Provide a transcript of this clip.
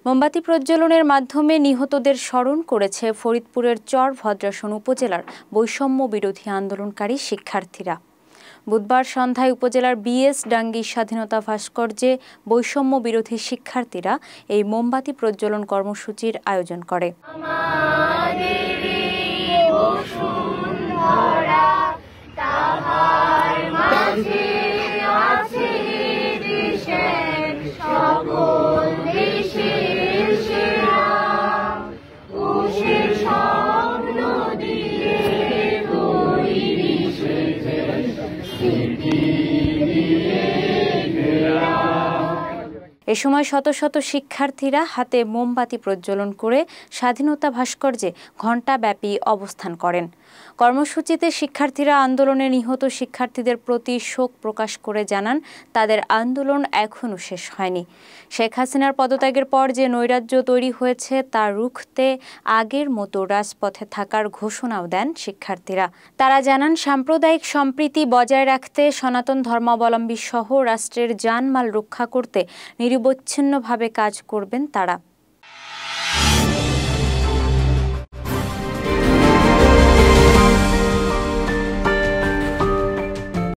মোমবাতি প্রজ্বলনের মাধ্যমে নিহতদের স্মরণ করেছে ফরিদপুরের চরভদ্রাসন উপজেলার বৈষম্য বিরোধী আন্দোলনকারী শিক্ষার্থীরা। বুধবার সন্ধ্যায় উপজেলার বিএস ডাঙ্গি স্বাধীনতা ভাস্কর্যে বৈষম্য বিরোধী শিক্ষার্থীরা এই মোমবাতি প্রজ্বলন কর্মসূচির আয়োজন করে। এ সময় শত শত শিক্ষার্থীরা হাতে মোমবাতি প্রজ্বলন করে স্বাধীনতা ভাস্কর্যে ঘণ্টাব্যাপী অবস্থান করেন। কর্মসূচিতে শিক্ষার্থীরা আন্দোলনে নিহত শিক্ষার্থীদের প্রতি শোক প্রকাশ করে জানান, তাদের আন্দোলন এখনও শেষ হয়নি। শেখ হাসিনার পদত্যাগের পর যে নৈরাজ্য তৈরি হয়েছে তা রুখতে আগের মতো রাজপথে থাকার ঘোষণাও দেন শিক্ষার্থীরা। তারা জানান, সাম্প্রদায়িক সম্প্রীতি বজায় রাখতে সনাতন ধর্মাবলম্বী সহ রাষ্ট্রের জানমাল রক্ষা করতে নিরবচ্ছিন্নভাবে কাজ করবেন তারা।